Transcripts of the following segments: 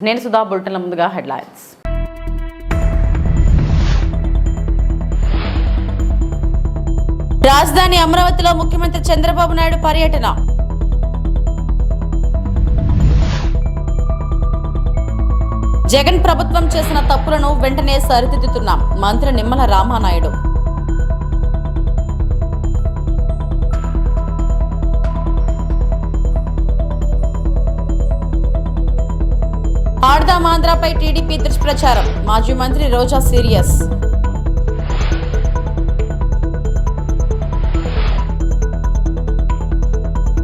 నేను సుధా బులెటిన్ల ముందుగా హెడ్లైన్స్. రాజధాని అమరావతిలో ముఖ్యమంత్రి చంద్రబాబు నాయుడు పర్యటన. జగన్ ప్రభుత్వం చేసిన తప్పులను వెంటనే సరిదిద్దుతున్నాం మంత్రి నిమ్మల రామానాయుడు. ఆడదాం ఆంధ్రపై టీడీపీ దుష్ప్రచారం. మాజీ మంత్రి రోజా సీరియస్.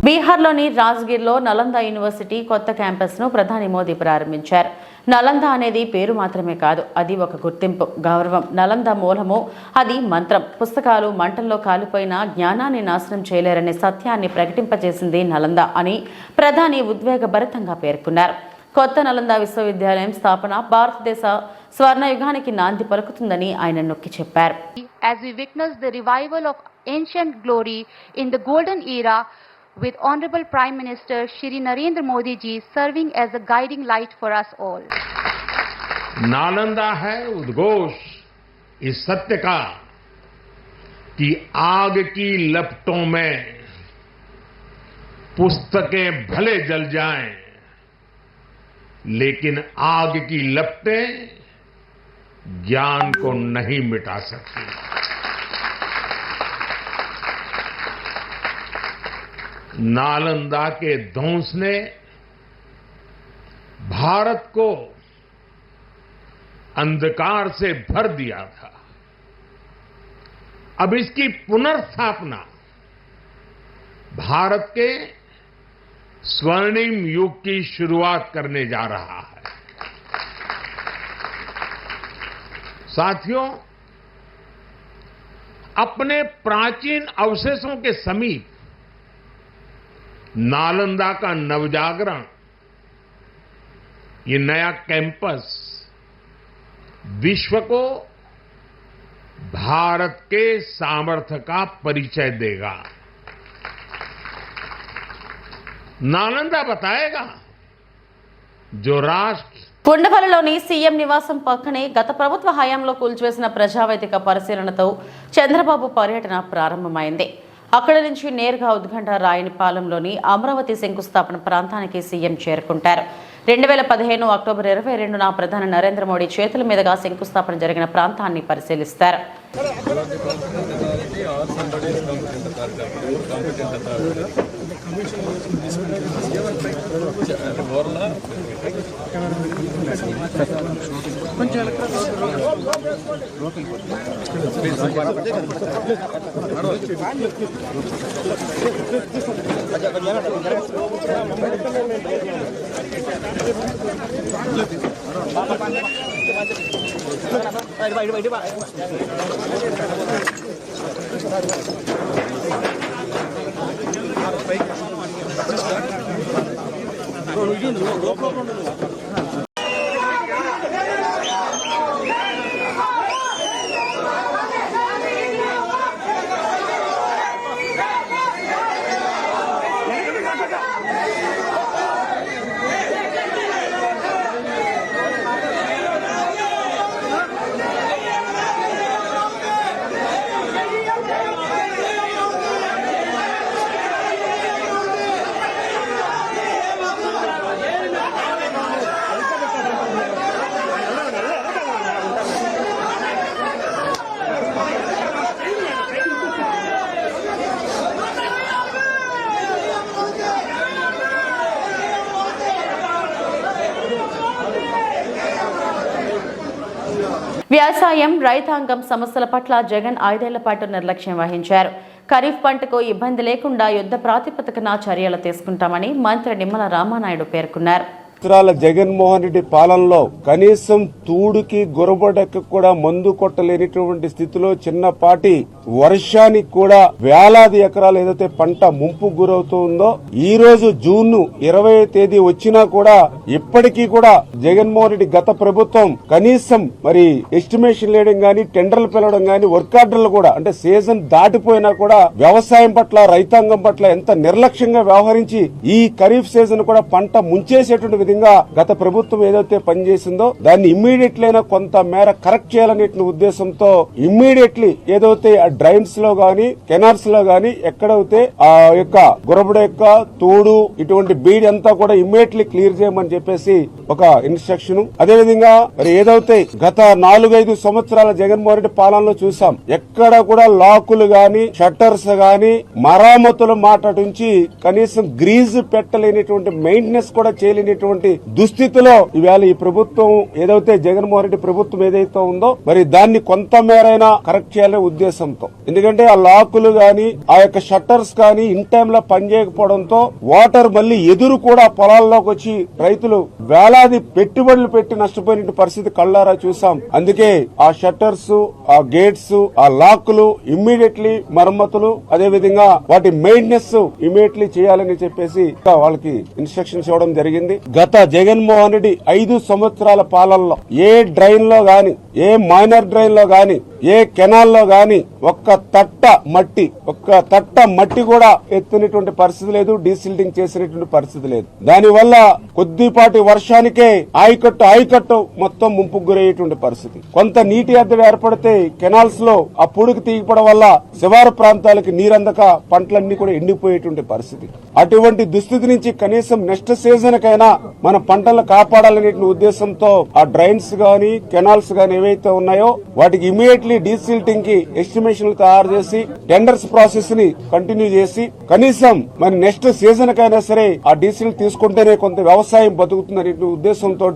బీహార్లోని రాజ్గిర్లో నలంద యూనివర్సిటీ కొత్త క్యాంపస్ను ప్రధాని మోదీ ప్రారంభించారు. నలంద అనేది పేరు మాత్రమే కాదు, అది ఒక గుర్తింపు, గౌరవం. నలంద మూలము, అది మంత్రం. పుస్తకాలు మంటల్లో కాలిపోయిన జ్ఞానాన్ని నాశనం చేయలేరనే సత్యాన్ని ప్రకటింపజేసింది నలంద అని ప్రధాని ఉద్వేగభరితంగా పేర్కొన్నారు. కొత్త నలంద విశ్వవిద్యాలయం స్థాపన భారతదేశ స్వర్ణయుగానికి నాంది పలుకుతుందని ఆయన నొక్కి చెప్పారు. As we witness the revival of ancient glory in the golden era with Honorable Prime Minister Shri Narendra Modi ji serving as a guiding light for us all. Nalanda है उद्घोष इस सत्य का कि आग की लपटों में पुस्तकें भले जल जाएं, लेकिन आग की लपटें ज्ञान को नहीं मिटा सकती. नालंदा के ध्वंस ने भारत को अंधकार से भर दिया था. अब इसकी पुनर्स्थापना भारत के स्वर्णिम युग की शुरुआत करने जा रहा है. साथियों, अपने प्राचीन अवशेषों के समीप नालंदा का नवजागरण, ये नया कैंपस विश्व को भारत के सामर्थ्य का परिचय देगा. नालंदा बताएगा जो राष्ट्र కొండవలలోని సీఎం నివాసం పక్కనే గత ప్రభుత్వ హయాంలో కూల్చివేసిన ప్రజావేదిక పరిశీలనతో చంద్రబాబు పర్యటన ప్రారంభమైంది. అక్కడి నుంచి నేరుగా ఉద్గంట రాయనిపాలెంలోని అమరావతి శంకుస్థాపన ప్రాంతానికి సీఎం చేరుకుంటారు. 2015 అక్టోబర్ 22న ప్రధాని నరేంద్ర మోడీ చేతుల మీదుగా శంకుస్థాపన జరిగిన ప్రాంతాన్ని పరిశీలిస్తారు. వ్యవసాయం, రైతాంగం సమస్యల పట్ల జగన్ 5 ఏళ్ల పాటు నిర్లక్ష్యం వహించారు. ఖరీఫ్ పంటకు ఇబ్బంది లేకుండా యుద్ధ ప్రాతిపదికన చర్యలు తీసుకుంటామని మంత్రి నిమ్మల రామానాయుడు పేర్కొన్నారు. జగన్మోహన్ రెడ్డి పాలనలో కనీసం తూడుకి గురబడకు కూడా మందు కొట్టలేనిటువంటి స్థితిలో చిన్నపాటి వర్షానికి కూడా వేలాది ఎకరాలు ఏదైతే పంట ముంపు గురవుతుందో, ఈ రోజు జూన్ 20వ తేదీ వచ్చినా కూడా ఇప్పటికీ కూడా జగన్మోహన్ రెడ్డి గత ప్రభుత్వం కనీసం మరి ఎస్టిమేషన్ వేయడం గానీ, టెండర్లు పిలవడం గానీ, వర్క్ ఆర్డర్లు కూడా అంటే సీజన్ దాటిపోయినా కూడా వ్యవసాయం పట్ల, రైతాంగం పట్ల ఎంత నిర్లక్ష్యంగా వ్యవహరించి ఈ ఖరీఫ్ సీజన్ కూడా పంట ముంచేసేటువంటి విధంగా విధంగా గత ప్రభుత్వం ఏదైతే పనిచేసిందో దాన్ని ఇమ్మీడియట్లీ అయినా కొంత మేర కరెక్ట్ చేయాలనే ఉద్దేశంతో ఇమ్మీడియట్లీ ఏదైతే ఆ డ్రైన్స్ లో గాని కెనాల్స్ లో గాని ఎక్కడైతే ఆ యొక్క గురబడ యొక్క తోడు ఇటువంటి బీడ్ అంతా కూడా ఇమ్మీడియట్లీ క్లియర్ చేయమని చెప్పేసి ఒక ఇన్స్ట్రక్షన్. అదేవిధంగా మరి ఏదైతే గత 4-5 సంవత్సరాల జగన్మోహన్ రెడ్డి పాలనలో చూసాం, ఎక్కడ కూడా లాకులు గాని షట్టర్స్ గాని మరామతుల మాట నుంచి కనీసం గ్రీజ్ పెట్టలేనిటువంటి మెయింటెనెన్స్ కూడా చేయలేనిటువంటి దుస్థితిలో ఇవాళ ఈ ప్రభుత్వం ఏదైతే జగన్మోహన్ రెడ్డి ప్రభుత్వం ఏదైతే ఉందో మరి దాన్ని కొంత మేరైనా కరెక్ట్ చేయాలనే ఉద్దేశంతో. ఎందుకంటే ఆ లాకులు గాని ఆ యొక్క షట్టర్స్ కానీ ఇన్ టైమ్ లో పనిచేయకపోవడంతో వాటర్ మళ్లీ ఎదురు కూడా పొలాల్లోకి వచ్చి రైతులు వేలాది పెట్టుబడులు పెట్టి నష్టపోయిన పరిస్థితి కళ్ళారా చూసాం. అందుకే ఆ షట్టర్స్, ఆ గేట్స్, ఆ లాకులు ఇమ్మీడియట్లీ మరమ్మతులు, అదే విధంగా వాటి మెయింటెనెన్స్ ఇమ్మీడియట్లీ చేయాలని చెప్పేసి వాళ్ళకి ఇన్స్ట్రక్షన్స్ ఇవ్వడం జరిగింది. గత జగన్మోహన్ రెడ్డి 5 సంవత్సరాల పాలనలో ఏ డ్రైన్ లో గాని, ఏ మైనర్ డ్రైన్ లో గాని, ఏ కెనాల్లో గాని ఒక్క తట్ట మట్టి కూడా ఎత్తినటువంటి పరిస్థితి లేదు, డీసిల్టింగ్ చేసినటువంటి పరిస్థితి లేదు. దానివల్ల కొద్దిపాటి వర్షానికే ఆయకట్టు మొత్తం ముంపుకు గురయ్యేటువంటి పరిస్థితి. కొంత నీటి ఎద్దడి ఏర్పడితే కెనాల్స్ లో ఆ పొడికి తీయపడం వల్ల శివారు ప్రాంతాలకి నీరందక పంటలన్నీ కూడా ఎండిపోయేటువంటి పరిస్థితి. అటువంటి దుస్థితి నుంచి కనీసం నెక్స్ట్ సీజన్ కైనా మన పంటలను కాపాడాలనే ఉద్దేశంతో ఆ డ్రైన్స్ గాని కెనాల్స్ గాని ఏవైతే ఉన్నాయో వాటికి ఇమీడియట్లీ డీసిల్టింగ్ కి ఎస్టిమేషన్లు తయారు చేసి టెండర్స్ ప్రాసెస్ ని కంటిన్యూ చేసి కనీసం మరి నెక్స్ట్ సీజన్ కైనా సరే ఆ డీసిల్ తీసుకుంటేనే కొంత వ్యవసాయం బతుకుతుందనే ఉద్దేశంతో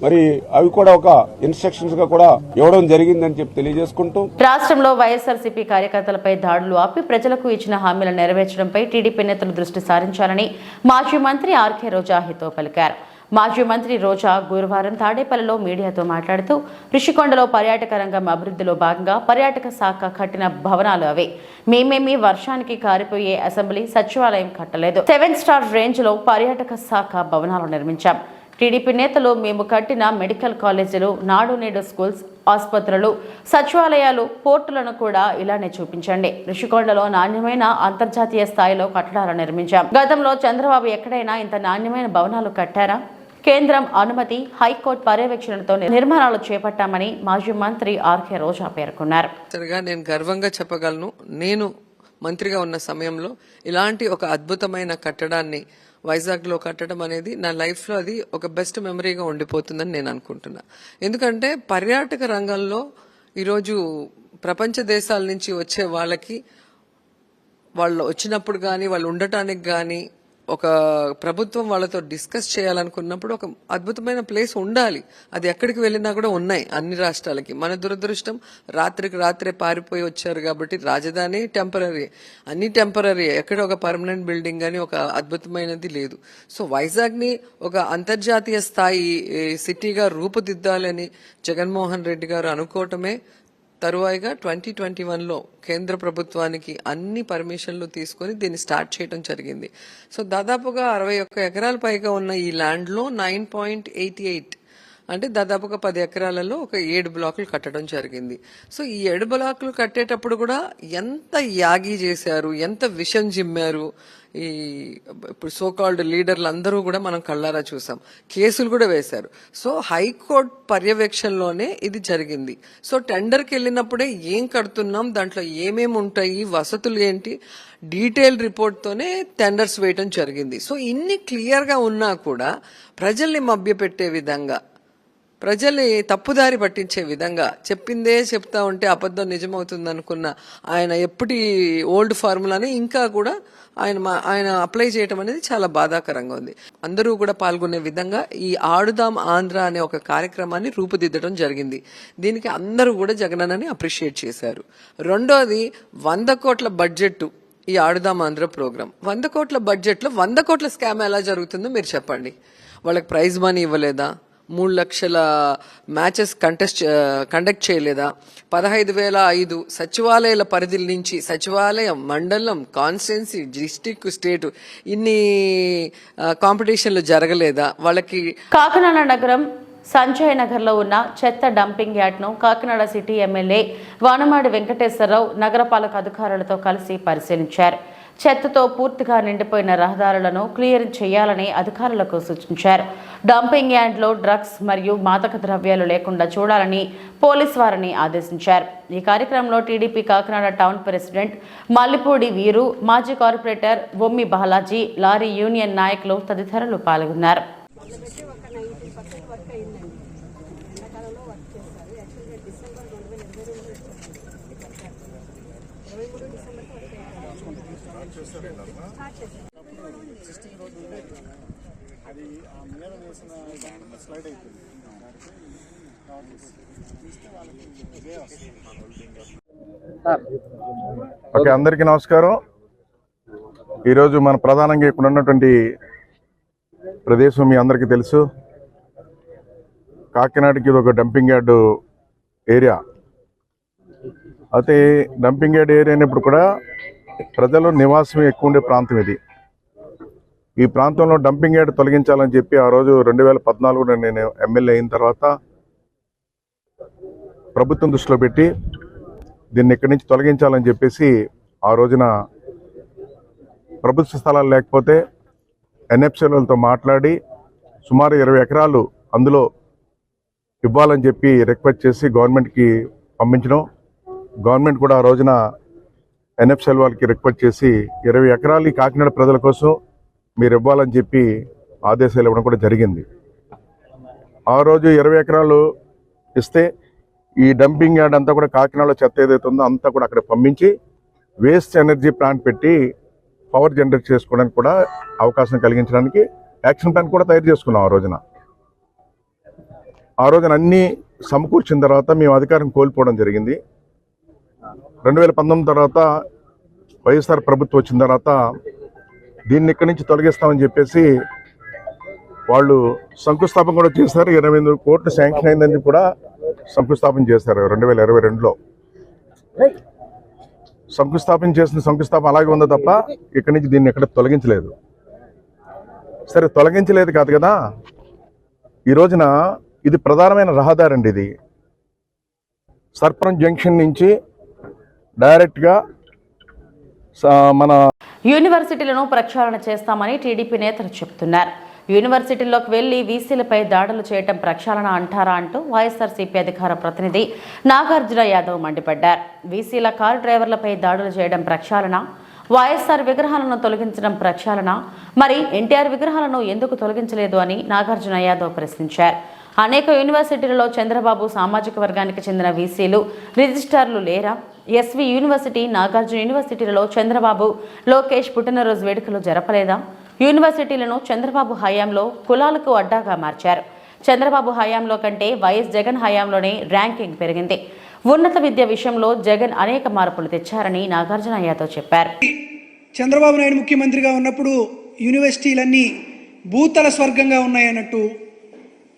మరి అవి కూడా ఒక ఇన్స్ట్రక్షన్స్ గా కూడా ఇవ్వడం జరిగిందని చెప్పి తెలియజేసుకుంటూ రాష్ట్రంలో వైఎస్ఆర్సీపీ కార్యకర్తలపై దాడులు ఆపి ప్రజలకు ఇచ్చిన హామీలను నెరవేర్చడంపై టీడీపీ నేతలు దృష్టి సారించాలని మాజీ మంత్రి ఆర్కే రోజా హితవు పలికారు. మాజీ మంత్రి రోజా గురువారం తాడేపల్లిలో మీడియాతో మాట్లాడుతూ ఋషికొండలో పర్యాటక రంగం అభివృద్ధిలో భాగంగా పర్యాటక శాఖ కట్టిన భవనాలు అవే. మేమేమి వర్షానికి కారిపోయే అసెంబ్లీ సచివాలయం కట్టలేదు. 7 స్టార్ రేంజ్ లో పర్యాటక శాఖ భవనాలు నిర్మించాం. టీడీపీ నేతలు మేము కట్టిన మెడికల్ కాలేజీలు, నాడు నేడు స్కూల్స్, ఆసుపత్రులు, సచివాలయాలు, పోర్టులను కూడా ఇలానే చూపించండి. ఋషికొండలో నాణ్యమైన అంతర్జాతీయ స్థాయిలో కట్టడాలు నిర్మించాం. గతంలో చంద్రబాబు ఎక్కడైనా ఇంత నాణ్యమైన భవనాలు కట్టారా? కేంద్రం అనుమతి, హైకోర్టు పర్యవేక్షణతో నిర్మాణాలు చేపట్టామని మాజీ మంత్రి ఆర్కే రోజా పేర్కొన్నారు. నేను గర్వంగా చెప్పగలను, నేను మంత్రిగా ఉన్న సమయంలో ఇలాంటి ఒక అద్భుతమైన కట్టడాన్ని వైజాగ్ లో కట్టడం అనేది నా లైఫ్ లో అది ఒక బెస్ట్ మెమరీగా ఉండిపోతుందని నేను అనుకుంటున్నా. ఎందుకంటే పర్యాటక రంగంలో ఈరోజు ప్రపంచ దేశాల నుంచి వచ్చే వాళ్ళకి వాళ్ళు వచ్చినప్పుడు గాని వాళ్ళు ఉండటానికి గాని ఒక ప్రభుత్వం వాళ్ళతో డిస్కస్ చేయాలనుకున్నప్పుడు ఒక అద్భుతమైన ప్లేస్ ఉండాలి. అది ఎక్కడికి వెళ్ళినా కూడా ఉన్నాయి అన్ని రాష్ట్రాలకి. మన దురదృష్టం రాత్రికి రాత్రే పారిపోయి వచ్చారు కాబట్టి రాజధాని టెంపరీ, అన్ని టెంపరీ, ఎక్కడ ఒక పర్మనెంట్ బిల్డింగ్ అని ఒక అద్భుతమైనది లేదు. సో వైజాగ్ ని ఒక అంతర్జాతీయ స్థాయి సిటీగా రూపుదిద్దాలని జగన్మోహన్ రెడ్డి గారు అనుకోవటమే తరువాయిగా 2021లో కేంద్ర ప్రభుత్వానికి అన్ని పర్మిషన్లు తీసుకుని దీన్ని స్టార్ట్ చేయడం జరిగింది. సో దాదాపుగా 61 ఎకరాల పైగా ఉన్న ఈ ల్యాండ్ లో 9.88 అంటే దాదాపుగా 10 ఎకరాలలో ఒక 7 బ్లాకులు కట్టడం జరిగింది. సో ఈ 7 బ్లాకులు కట్టేటప్పుడు కూడా ఎంత యాగి చేశారు, ఎంత విషం జిమ్మారు ఈ ఇప్పుడు సోకాల్డ్ లీడర్లు అందరూ కూడా మనం కళ్ళారా చూసాం. కేసులు కూడా వేశారు. సో హైకోర్టు పర్యవేక్షణలోనే ఇది జరిగింది. సో టెండర్కి వెళ్ళినప్పుడే ఏం కడుతున్నాం, దాంట్లో ఏమేమి ఉంటాయి, వసతులు ఏంటి, డీటెయిల్ రిపోర్ట్ తోనే టెండర్స్ వేయటం జరిగింది. సో ఇన్ని క్లియర్ గా ఉన్నా కూడా ప్రజల్ని మభ్యపెట్టే విధంగా, ప్రజల్ని తప్పుదారి పట్టించే విధంగా చెప్పిందే చెప్తా ఉంటే అబద్ధం నిజమవుతుంది అనుకున్న ఆయన ఎప్పటి ఓల్డ్ ఫార్ములాని ఇంకా కూడా ఆయన అప్లై చేయటం అనేది చాలా బాధాకరంగా ఉంది. అందరూ కూడా పాల్గొనే విధంగా ఈ ఆడుదాం ఆంధ్ర అనే ఒక కార్యక్రమాన్ని రూపుదిద్దడం జరిగింది. దీనికి అందరూ కూడా జగనన్నని అప్రిషియేట్ చేశారు. రెండోది 100 కోట్ల బడ్జెట్ ఈ ఆడుదాం ఆంధ్ర ప్రోగ్రామ్. 100 కోట్ల బడ్జెట్ లో 100 కోట్ల స్కామ్ ఎలా జరుగుతుందో మీరు చెప్పండి. వాళ్ళకి ప్రైజ్ మనీ ఇవ్వలేదా? 3 లక్షల మ్యాచెస్ కండక్ట్ చేయలేదా? 15,005 సచివాలయాల పరిధి నుంచి సచివాలయం, మండలం, కాన్స్టిట్యున్సీ, డిస్టిక్, స్టేట్ ఇన్ని కాంపిటీషన్లు జరగలేదా? వాళ్ళకి కాకినాడ నగరం సంజయ్ నగర్ లో ఉన్న చెత్త డంపింగ్ యార్డ్ ను కాకినాడ సిటీ ఎమ్మెల్యే వానమాడి వెంకటేశ్వరరావు నగరపాలక అధికారులతో కలిసి పరిశీలించారు. చెత్తతో పూర్తిగా నిండిపోయిన రహదారులను క్లియర్ చేయాలని అధికారులకు సూచించారు. డంపింగ్ యార్డ్లో డ్రగ్స్ మరియు మాదక ద్రవ్యాలు లేకుండా చూడాలని పోలీసు వారిని ఆదేశించారు. ఈ కార్యక్రమంలో TDP Kakinada town president Mallipudi వీరు, మాజీ corporator Bommi Balaji, lorry union నాయకులు తదితరులు పాల్గొన్నారు. ఓకే, అందరికీ నమస్కారం. ఈరోజు మన ప్రధానంగా ఇక్కడ ఉన్నటువంటి ప్రదేశం మీ అందరికీ తెలుసు. కాకినాడకి ఇది ఒక డంపింగ్ యార్డు ఏరియా. అయితే డంపింగ్ యార్డ్ ఏరియా అయినప్పుడు కూడా ప్రజలు నివాసం ఎక్కువ ఉండే ప్రాంతం ఇది. ఈ ప్రాంతంలో డంపింగ్ యార్డ్ తొలగించాలని చెప్పి ఆ రోజు 2014 నేను ఎమ్మెల్యే అయిన తర్వాత ప్రభుత్వం దృష్టిలో పెట్టి దీన్ని ఇక్కడి నుంచి తొలగించాలని చెప్పేసి ఆ రోజున ప్రభుత్వ స్థలాలు లేకపోతే ఎన్ఎఫ్సీలతో మాట్లాడి సుమారు 20 ఎకరాలు అందులో ఇవ్వాలని చెప్పి రిక్వెస్ట్ చేసి గవర్నమెంట్కి పంపించడం. గవర్నమెంట్ కూడా ఆ రోజున ఎన్ఎఫ్సీఎల్ వాళ్ళకి రిక్వెస్ట్ చేసి 20 ఎకరాలు కాకినాడ ప్రజల కోసం మీరు ఇవ్వాలని చెప్పి ఆదేశాలు ఇవ్వడం కూడా జరిగింది. ఆ రోజు 20 ఎకరాలు ఇస్తే ఈ డంపింగ్ యార్డ్ అంతా కూడా కాకినాడలో చెత్త ఏదైతే ఉందో అంతా కూడా అక్కడ పంపించి వేస్ట్ ఎనర్జీ ప్లాంట్ పెట్టి పవర్ జనరేట్ చేసుకోవడానికి కూడా అవకాశం కలిగించడానికి యాక్షన్ ప్లాన్ కూడా తయారు చేసుకున్నాం. ఆ రోజున అన్నీ సమకూర్చిన తర్వాత మేము అధికారం కోల్పోవడం జరిగింది. 2019 తర్వాత వైఎస్ఆర్ ప్రభుత్వం వచ్చిన తర్వాత దీన్ని ఇక్కడి నుంచి తొలగిస్తామని చెప్పేసి వాళ్ళు శంకుస్థాపన కూడా చేశారు. 28 కోట్లు శాంక్షన్ అయిందని కూడా శంకుస్థాపన చేశారు 2022లో. శంకుస్థాపన చేసిన శంకుస్థాపన అలాగే ఉందో తప్ప ఇక్కడి నుంచి దీన్ని ఎక్కడ తొలగించలేదు. సరే, తొలగించలేదు కాదు కదా, ఈ రోజున ఇది ప్రధానమైన రహదారి అండి. ఇది సర్పంచ్ జంక్షన్ నుంచి డైరెక్ట్గా మన యూనివర్సిటీలను ప్రక్షాళన చేస్తామని టీడీపీ నేతలు చెబుతున్నారు. యూనివర్సిటీల్లోకి వెళ్లి వీసీలపై దాడులు చేయడం ప్రక్షాళన అంటారా అంటూ వైఎస్ఆర్సీపీ అధికార ప్రతినిధి నాగార్జున యాదవ్ మండిపడ్డారు. వీసీల కారు డ్రైవర్లపై దాడులు చేయడం ప్రక్షాళన, వైఎస్ఆర్ విగ్రహాలను తొలగించడం ప్రక్షాళన, మరి ఎన్టీఆర్ విగ్రహాలను ఎందుకు తొలగించలేదు అని నాగార్జున యాదవ్ ప్రశ్నించారు. అనేక యూనివర్సిటీలలో చంద్రబాబు సామాజిక వర్గానికి చెందిన వీసీలు రిజిస్ట్రార్లు లేరా? ఎస్వి యూనివర్సిటీ, నాగార్జున యూనివర్సిటీలలో చంద్రబాబు, లోకేష్ పుట్టినరోజు వేడుకలు జరపలేదా? యూనివర్సిటీలను చంద్రబాబు హయాంలో కులాలకు అడ్డాగా మార్చారు. చంద్రబాబు హయాంలో కంటే వైఎస్ జగన్ హయాంలోనే ర్యాంకింగ్ పెరిగింది. ఉన్నత విద్య విషయంలో జగన్ అనేక మార్పులు తెచ్చారని నాగార్జున యాదవ్ చెప్పారు. చంద్రబాబు నాయుడు ముఖ్యమంత్రిగా ఉన్నప్పుడు యూనివర్సిటీలన్నీ భూతల స్వర్గంగా ఉన్నాయన్నట్టు,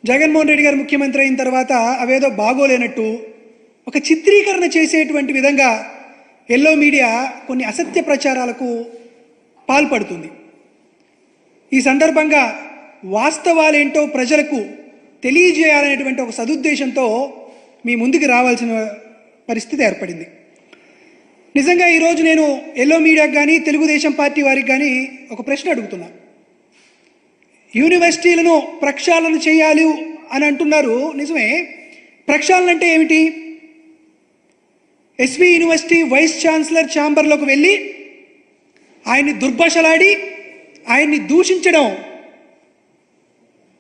జగన్మోహన్ రెడ్డి గారు ముఖ్యమంత్రి అయిన తర్వాత అవేదో బాగోలేనట్టు ఒక చిత్రీకరణ చేసేటువంటి విధంగా ఎల్లో మీడియా కొన్ని అసత్య ప్రచారాలకు పాల్పడుతుంది. ఈ సందర్భంగా వాస్తవాలేంటో ప్రజలకు తెలియజేయాలనేటువంటి ఒక సదుద్దేశంతో మీ ముందుకు రావాల్సిన పరిస్థితి ఏర్పడింది. నిజంగా ఈరోజు నేను ఎల్లో మీడియాకి కానీ తెలుగుదేశం పార్టీ వారికి కానీ ఒక ప్రశ్న అడుగుతున్నా. యూనివర్సిటీలను ప్రక్షాళన చేయాలి అని అంటున్నారు, నిజమే. ప్రక్షాళన అంటే ఏమిటి? ఎస్వి యూనివర్సిటీ వైస్ ఛాన్సలర్ ఛాంబర్లోకి వెళ్ళి ఆయన్ని దుర్భాషలాడి ఆయన్ని దూషించడం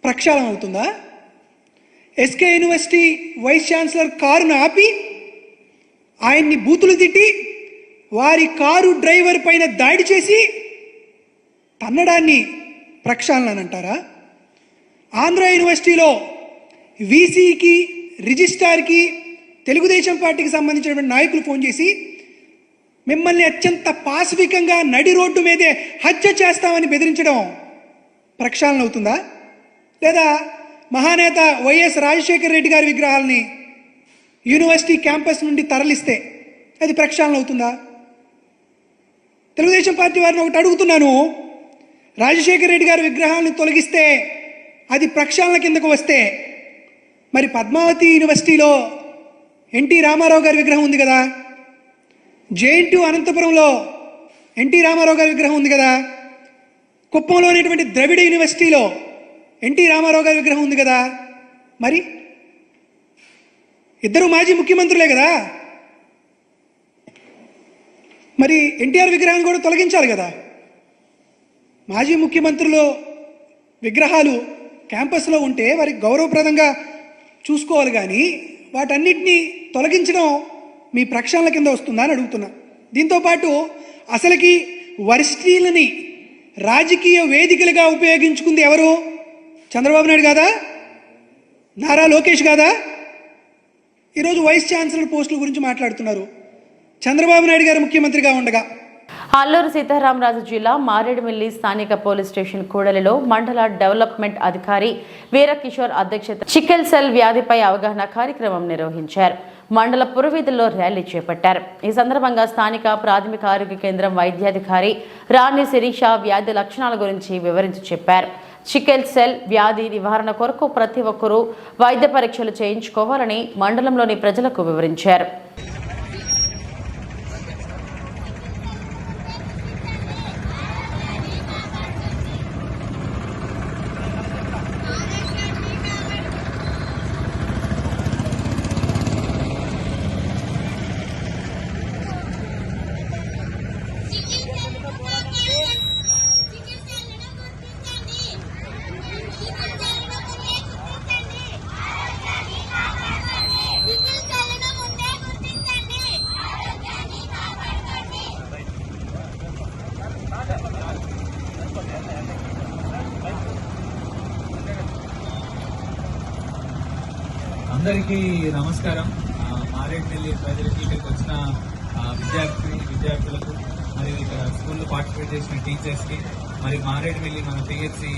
ప్రక్షాళన అవుతుందా? ఎస్కే యూనివర్సిటీ వైస్ ఛాన్సలర్ కారును ఆపి ఆయన్ని బూతులు తిట్టి వారి కారు డ్రైవర్ పైన దాడి చేసి తన్నడాన్ని ప్రక్షాళన అని అంటారా? ఆంధ్ర యూనివర్సిటీలో వీసీకి, రిజిస్ట్రార్కి తెలుగుదేశం పార్టీకి సంబంధించినటువంటి నాయకులు ఫోన్ చేసి మిమ్మల్ని అత్యంత పాశవికంగా నడి రోడ్డు మీదే హత్య చేస్తామని బెదిరించడం ప్రక్షాళన అవుతుందా? లేదా మహానేత వైఎస్ రాజశేఖర రెడ్డి గారి విగ్రహాలని యూనివర్సిటీ క్యాంపస్ నుండి తరలిస్తే అది ప్రక్షాళన అవుతుందా? తెలుగుదేశం పార్టీ వారిని ఒకటి అడుగుతున్నాను, రాజశేఖర రెడ్డి గారి విగ్రహాలను తొలగిస్తే అది ప్రక్షాళన కిందకు వస్తే, మరి పద్మావతి యూనివర్సిటీలో ఎన్టీ రామారావు గారి విగ్రహం ఉంది కదా, జేఎన్టీయూ అనంతపురంలో ఎన్టీ రామారావు గారి విగ్రహం ఉంది కదా, కుప్పంలో ఉన్నటువంటి ద్రవిడ యూనివర్సిటీలో ఎన్టీ రామారావు గారి విగ్రహం ఉంది కదా, మరి ఇద్దరు మాజీ ముఖ్యమంత్రులే కదా, మరి ఎన్టీఆర్ విగ్రహాన్ని కూడా తొలగించాలి కదా. మాజీ ముఖ్యమంత్రులు విగ్రహాలు క్యాంపస్లో ఉంటే వారికి గౌరవప్రదంగా చూసుకోవాలి, కానీ వాటన్నిటినీ తొలగించడం మీ ప్రక్షాళన కింద వస్తుందా అని అడుగుతున్నా. దీంతోపాటు అసలుకి వర్సిటీలని రాజకీయ వేదికలుగా ఉపయోగించుకుంది ఎవరు? చంద్రబాబు నాయుడు కాదా? నారా లోకేష్ కాదా? ఈరోజు వైస్ ఛాన్సలర్ పోస్టుల గురించి మాట్లాడుతున్నారు చంద్రబాబు నాయుడు గారు ముఖ్యమంత్రిగా ఉండగా. అల్లూరు సీతారామరాజు జిల్లా మారేడుమిల్లి స్థానిక పోలీస్ స్టేషన్ కూడలిలో మండల డెవలప్మెంట్ అధికారి వీరకిషోర్ అధ్యక్షత చికెల్ సెల్ వ్యాధిపై అవగాహన కార్యక్రమం నిర్వహించారు. మండల పురవీధుల్లో ర్యాలీ చేపట్టారు. ఈ సందర్భంగా స్థానిక ప్రాథమిక ఆరోగ్య కేంద్రం వైద్యాధికారి రాణి శిరీష వ్యాధి లక్షణాల గురించి వివరించి చెప్పారు. చికెల్ సెల్ వ్యాధి నివారణ కొరకు ప్రతి ఒక్కరూ వైద్య పరీక్షలు చేయించుకోవాలని మండలంలోని ప్రజలకు వివరించారు. అందరికీ నమస్కారం. మారేడుమిల్లి ప్రజలకి, ఇక్కడికి వచ్చిన విద్యార్థులకు, మరియు ఇక్కడ స్కూల్లో పార్టిసిపేట్ చేసిన టీచర్స్కి, మరి మారేడుమిల్లి మన పిహెచ్సి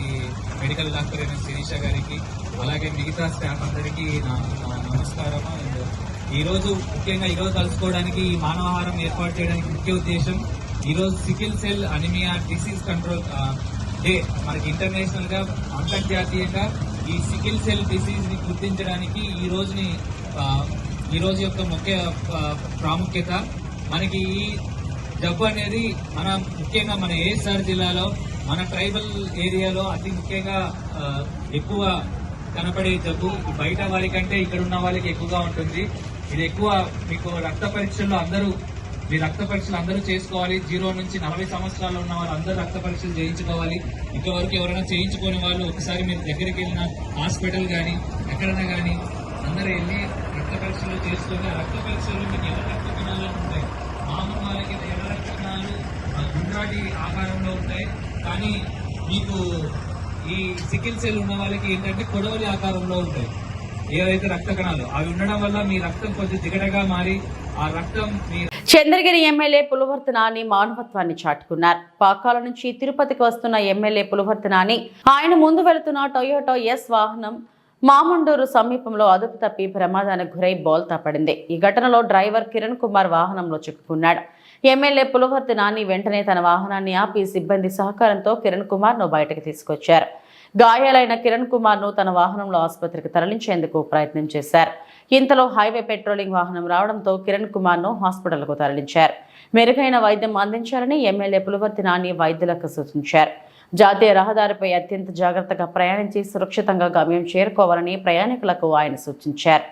మెడికల్ డాక్టర్ అయిన శిరీష గారికి, అలాగే మిగతా స్టాఫ్ అందరికీ నా నమస్కారం. ఈరోజు ముఖ్యంగా ఈరోజు కలుసుకోవడానికి ఈ మానవాహారం ఏర్పాటు చేయడానికి ముఖ్య ఉద్దేశం, ఈరోజు sickle cell anaemia disease control day. మనకి ఇంటర్నేషనల్ గా, అంతర్జాతీయంగా ఈ సికిల్ సెల్ డిసీజ్ ని గుర్తించడానికి ఈ రోజు యొక్క ముఖ్య ప్రాముఖ్యత. మనకి ఈ జబ్బు అనేది ముఖ్యంగా మన ఏఎస్ఆర్ జిల్లాలో, మన ట్రైబల్ ఏరియాలో అతి ముఖ్యంగా ఎక్కువ కనపడే జబ్బు. బయట వారి కంటే ఇక్కడ ఉన్న వాళ్ళకి ఎక్కువగా ఉంటుంది. ఇది ఎక్కువ మీకు రక్త పరీక్షలు అందరూ చేసుకోవాలి. 0 నుంచి 40 సంవత్సరాలు ఉన్న వాళ్ళు అందరూ రక్త పరీక్షలు చేయించుకోవాలి. ఇంతవరకు ఎవరైనా చేయించుకోని వాళ్ళు ఒకసారి మీరు దగ్గరికి వెళ్ళిన హాస్పిటల్ కానీ ఎక్కడైనా కానీ అందరూ వెళ్ళి రక్త పరీక్షలు చేసుకొని, ఆ రక్త పరీక్షలు మీకు ఎర్ర రక్త కణాలు ఉంటాయి. మామూలు వాళ్ళకి ఎర్ర రక్త కణాలు గుండ్రాటి ఆకారంలో ఉంటాయి, కానీ మీకు ఈ సికిల్ సెల్ ఉన్న వాళ్ళకి ఏంటంటే కొడవలి ఆకారంలో ఉంటాయి ఏవైతే రక్త కణాలు. అవి ఉండడం వల్ల మీ రక్తం కొంచెం దిగటగా మారి ఆ రక్తం చంద్రగిరి ఎమ్మెల్యే పులివర్తి నాని మానవత్వాన్ని చాటుకున్నారు. పాకాల నుంచి తిరుపతికి వస్తున్న ఎమ్మెల్యే పులివర్తి నాని ఆయన ముందు వెళుతున్న టొయోటో ఎస్ వాహనం మామండూరు సమీపంలో అదుపు తప్పి ప్రమాదానికి గురై బోల్తా పడింది. ఈ ఘటనలో డ్రైవర్ కిరణ్ కుమార్ వాహనంలో చిక్కుకున్నాడు. ఎమ్మెల్యే పులివర్తి నాని వెంటనే తన వాహనాన్ని ఆపి సిబ్బంది సహకారంతో కిరణ్ కుమార్ ను బయటకు తీసుకొచ్చారు. గాయాలైన కిరణ్ కుమార్ ను తన వాహనంలో ఆసుపత్రికి తరలించేందుకు ప్రయత్నం చేశారు. ఇంతలో హైవే పెట్రోలింగ్ వాహనం రావడంతో కిరణ్ కుమార్ ను హాస్పిటల్కు తరలించారు. మెరుగైన వైద్యం అందించాలని ఎమ్మెల్యే పులివర్తి నాని వైద్యులకు సూచించారు. జాతీయ రహదారిపై అత్యంత జాగ్రత్తగా ప్రయాణించి సురక్షితంగా గమ్యం చేరుకోవాలని ప్రయాణికులకు ఆయన సూచించారు.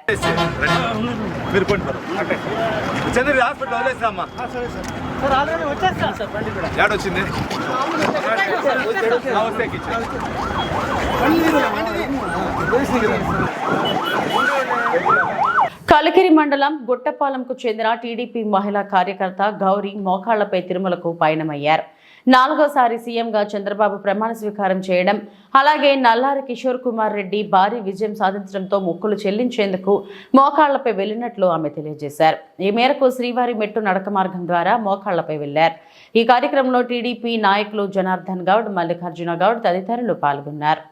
కలికిరి మండలం గుట్టపాలెంకు చెందిన టీడీపీ మహిళా కార్యకర్త గౌరీ మోకాళ్లపై తిరుమలకు పయనమయ్యారు. 4వసారి సీఎంగా చంద్రబాబు ప్రమాణ స్వీకారం చేయడం, అలాగే నల్లారి కిషోర్ కుమార్ రెడ్డి భారీ విజయం సాధించడంతో మొక్కులు చెల్లించేందుకు మోకాళ్లపై వెళ్లినట్లు ఆమె తెలియజేశారు. ఈ మేరకు శ్రీవారి మెట్టు నడక మార్గం ద్వారా మోకాళ్లపై వెళ్లారు. ఈ కార్యక్రమంలో టీడీపీ నాయకులు జనార్దన్ గౌడ్, మల్లికార్జున గౌడ్ తదితరులు పాల్గొన్నారు.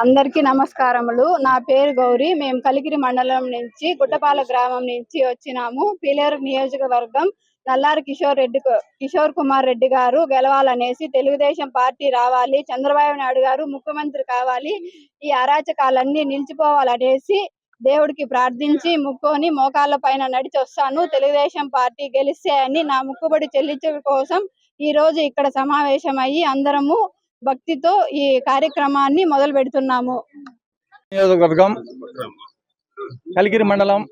అందరికీ నమస్కారములు. నా పేరు గౌరీ. మేము కలిగిరి మండలం నుంచి గుట్టపాల గ్రామం నుంచి వచ్చినాము. పీలేరు నియోజకవర్గం నల్లారి కిషోర్ కుమార్ రెడ్డి గారు గెలవాలనేసి, తెలుగుదేశం పార్టీ రావాలి, చంద్రబాబు నాయుడు గారు ముఖ్యమంత్రి కావాలి, ఈ అరాచకాలన్నీ నిలిచిపోవాలనేసి దేవుడికి ప్రార్థించి ముక్కొని మోకాళ్ళ పైన నడిచి వస్తాను. తెలుగుదేశం పార్టీ గెలిస్తే అని నా ముక్కుబడి చెల్లించడం కోసం ఈ రోజు ఇక్కడ సమావేశమయ్యి అందరము భక్తితో ఈ కార్యక్రమాన్ని మొదలు పెడుతున్నాము. నియోజకవర్గం కలిగిరి మండలం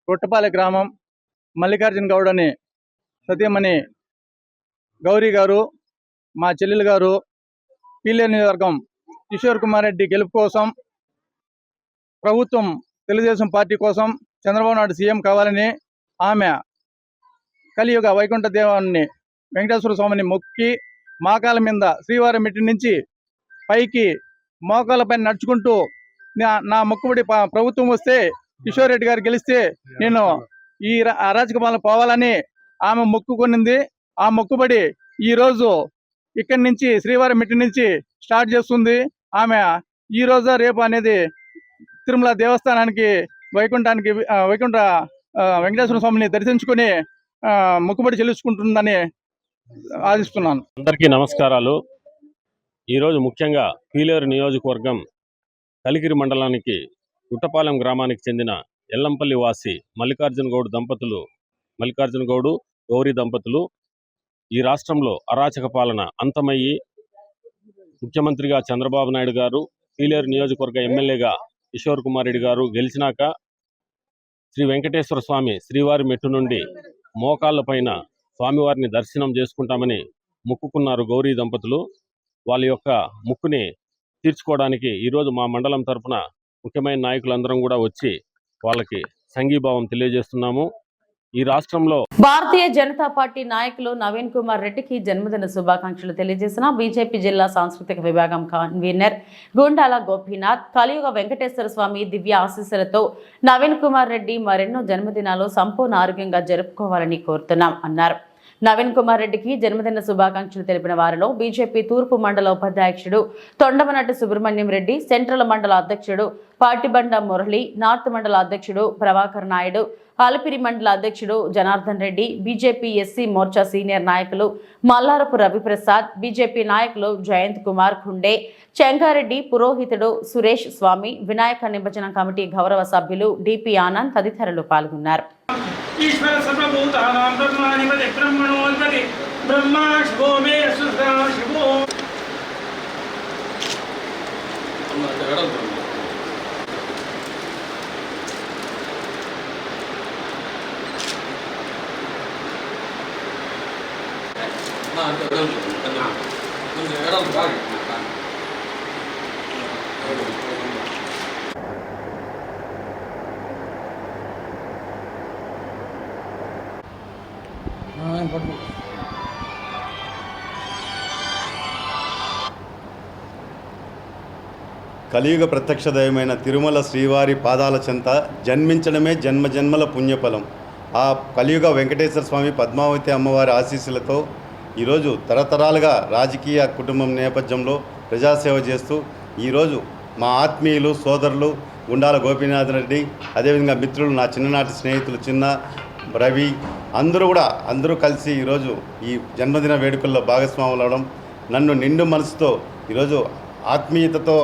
గుట్టపాలె గ్రామం మల్లికార్జున గౌడ్ అని సతీమణి గౌరీ గారు, మా చెల్లెలు గారు, పీలేరు నియోజకవర్గం కిషోర్ కుమార్ రెడ్డి గెలుపు కోసం, ప్రభుత్వం తెలుగుదేశం పార్టీ కోసం, చంద్రబాబు నాయుడు సీఎం కావాలని ఆమె కలియుగ వైకుంఠ దేవాన్ని వెంకటేశ్వర స్వామిని మొక్కి మోకాల మీద శ్రీవారి మెట్టి నుంచి పైకి మోకాల పైన నడుచుకుంటూ నా మొక్కుబడి ప్రభుత్వం వస్తే కిషోర్ రెడ్డి గారు గెలిస్తే నేను ఈ అరాచక పాలన పోవాలని ఆమె మొక్కుకొనింది. ఆ మొక్కుబడి ఈ రోజు ఇక్కడి నుంచి శ్రీవారి మెట్టి నుంచి స్టార్ట్ చేస్తుంది. ఆమె ఈ రోజు రేపు అనేది తిరుమల దేవస్థానానికి వైకుంఠ వెంకటేశ్వర స్వామిని దర్శించుకుని మొక్కుబడి చెల్లించుకుంటుందని ఆశిస్తున్నాను. అందరికీ నమస్కారాలు. ఈరోజు ముఖ్యంగా పీలేరు నియోజకవర్గం కలిగిరి మండలానికి గుట్టపాలెం గ్రామానికి చెందిన ఎల్లంపల్లి వాసి మల్లికార్జున గౌడు గౌరీ దంపతులు ఈ రాష్ట్రంలో అరాచక పాలన అంతమయ్యి ముఖ్యమంత్రిగా చంద్రబాబు నాయుడు గారు, పీలేరు నియోజకవర్గ ఎమ్మెల్యేగా కిషోర్ కుమార్ రెడ్డి గారు గెలిచినాక శ్రీ వెంకటేశ్వర స్వామి శ్రీవారి మెట్టు నుండి మోకాళ్ళ పైన స్వామివారిని దర్శనం చేసుకుంటామని మొక్కుకున్నారు గౌరీ దంపతులు. వాళ్ళ యొక్క మొక్కుని తీర్చుకోవడానికి ఈరోజు మా మండలం తరఫున ముఖ్యమైన నాయకులందరం కూడా వచ్చి వాళ్ళకి సంఘీభావం తెలియజేస్తున్నాము. ఈ రాష్ట్రంలో భారతీయ జనతా పార్టీ నాయకులు నవీన్ కుమార్ రెడ్డికి జన్మదిన శుభాకాంక్షలు తెలియజేసిన బీజేపీ జిల్లా సాంస్కృతిక విభాగం కన్వీనర్ గుండాల గోపీనాథ్, కలియుగ వెంకటేశ్వర స్వామి దివ్య ఆశీస్సులతో నవీన్ కుమార్ రెడ్డి మరెన్నో జన్మదినాలు సంపూర్ణ ఆరోగ్యంగా జరుపుకోవాలని కోరుతున్నాం అన్నారు. నవీన్ కుమార్ రెడ్డికి జన్మదిన శుభాకాంక్షలు తెలిపిన వారిలో బీజేపీ తూర్పు మండల ఉపాధ్యక్షుడు తొండమనటి సుబ్రహ్మణ్యం రెడ్డి, సెంట్రల్ మండల అధ్యక్షుడు పాటిబండ మురళి, నార్త్ మండల అధ్యక్షుడు ప్రభాకర్ నాయుడు, ఆలపిరి మండల అధ్యక్షుడు Janardhan Reddy, BJP SC Morcha senior నాయకులు మల్లారపు రవిప్రసాద్, బీజేపీ నాయకులు జయంత్ కుమార్ ఖుండే, చెంగారెడ్డి, పురోహితుడు సురేష్ స్వామి, వినాయక నిమజ్జన కమిటీ గౌరవ సభ్యులు డిపి ఆనంద్ తదితరులు పాల్గొన్నారు. ఈశ్వర సర్వభూతానాం బ్రహ్మాధిపతి బ్రహ్మణోధిపతి బ్రహ్మా శివో మే శివో కలియుగ ప్రత్యక్ష దైవమైన తిరుమల శ్రీవారి పాదాల చెంత జన్మించడమే జన్మజన్మల పుణ్యఫలం. ఆ కలియుగ వెంకటేశ్వర స్వామి పద్మావతి అమ్మవారి ఆశీస్సులతో ఈరోజు తరతరాలుగా రాజకీయ కుటుంబం నేపథ్యంలో ప్రజాసేవ చేస్తూ ఈరోజు మా ఆత్మీయులు సోదరులు గుండాల గోపీనాథ్ రెడ్డి, అదేవిధంగా మిత్రులు, నా చిన్ననాటి స్నేహితులు చిన్న రవి, అందరూ కలిసి ఈరోజు ఈ జన్మదిన వేడుకల్లో భాగస్వాములు అవడం, నన్ను నిండు మనసుతో ఈరోజు ఆత్మీయతతో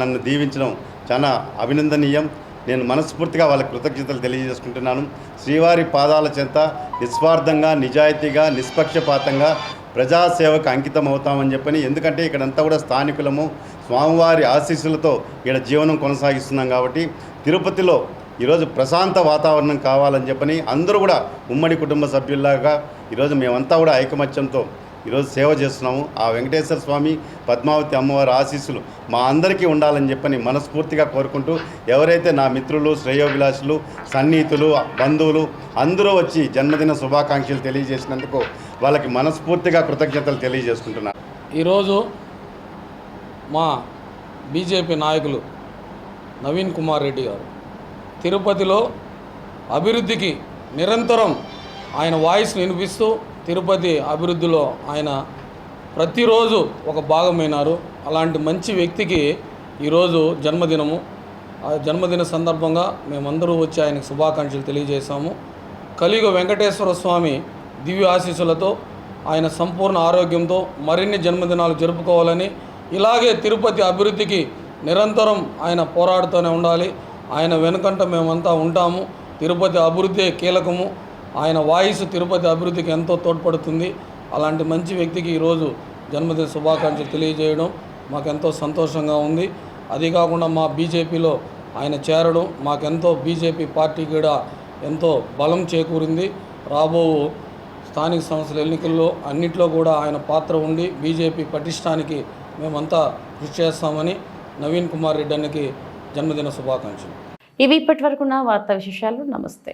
నన్ను దీవించడం చాలా అభినందనీయం. నేను మనస్ఫూర్తిగా వాళ్ళకి కృతజ్ఞతలు తెలియజేసుకుంటున్నాను. శ్రీవారి పాదాల చెంత నిస్వార్థంగా, నిజాయితీగా, నిష్పక్షపాతంగా ప్రజాసేవకు అంకితం అవుతామని చెప్పని, ఎందుకంటే ఇక్కడంతా కూడా స్థానికులము, స్వామివారి ఆశీస్సులతో ఇక్కడ జీవనం కొనసాగిస్తున్నాం కాబట్టి తిరుపతిలో ఈరోజు ప్రశాంత వాతావరణం కావాలని చెప్పని అందరూ కూడా ఉమ్మడి కుటుంబ సభ్యుల్లాగా ఈరోజు మేమంతా కూడా ఐకమత్యంతో ఈరోజు సేవ చేస్తున్నాము. ఆ వెంకటేశ్వర స్వామి పద్మావతి అమ్మవారి ఆశీస్సులు మా అందరికీ ఉండాలని చెప్పని మనస్ఫూర్తిగా కోరుకుంటూ, ఎవరైతే నా మిత్రులు, శ్రేయోభిలాషులు, సన్నిహితులు, బంధువులు అందరూ వచ్చి జన్మదిన శుభాకాంక్షలు తెలియజేసినందుకు వాళ్ళకి మనస్ఫూర్తిగా కృతజ్ఞతలు తెలియజేసుకుంటున్నాను. ఈరోజు మా బీజేపీ నాయకులు నవీన్ కుమార్ రెడ్డి గారు తిరుపతిలో అభివృద్ధికి నిరంతరం ఆయన వాయిస్ని వినిపిస్తూ తిరుపతి అభివృద్ధిలో ఆయన ప్రతిరోజు ఒక భాగమైనారు. అలాంటి మంచి వ్యక్తికి ఈరోజు జన్మదినము. ఆ జన్మదిన సందర్భంగా మేమందరూ వచ్చి ఆయనకు శుభాకాంక్షలు తెలియజేశాము. కలియుగ వెంకటేశ్వర స్వామి దివ్య ఆశీస్సులతో ఆయన సంపూర్ణ ఆరోగ్యంతో మరిన్ని జన్మదినాలు జరుపుకోవాలని, ఇలాగే తిరుపతి అభివృద్ధికి నిరంతరం ఆయన పోరాడుతూనే ఉండాలి. ఆయన వెనుకంట మేమంతా ఉంటాము. తిరుపతి అభివృద్ధి కీలకము. ఆయన వాయిస్ తిరుపతి అభివృద్ధికి ఎంతో తోడ్పడుతుంది. అలాంటి మంచి వ్యక్తికి ఈరోజు జన్మదిన శుభాకాంక్షలు తెలియజేయడం మాకెంతో సంతోషంగా ఉంది. అది కాకుండా మా బీజేపీలో ఆయన చేరడం మాకెంతో బీజేపీ పార్టీ కూడా ఎంతో బలం చేకూరింది. రాబో స్థానిక సంస్థల ఎన్నికల్లో అన్నిట్లో కూడా ఆయన పాత్ర ఉండి బీజేపీ పటిష్టానికి మేమంతా కృషి చేస్తామని నవీన్ కుమార్ రెడ్డి అన్నకి జన్మదిన శుభాకాంక్షలు. ఇవి ఇప్పటివరకున్న వార్తా విశేషాలు. నమస్తే.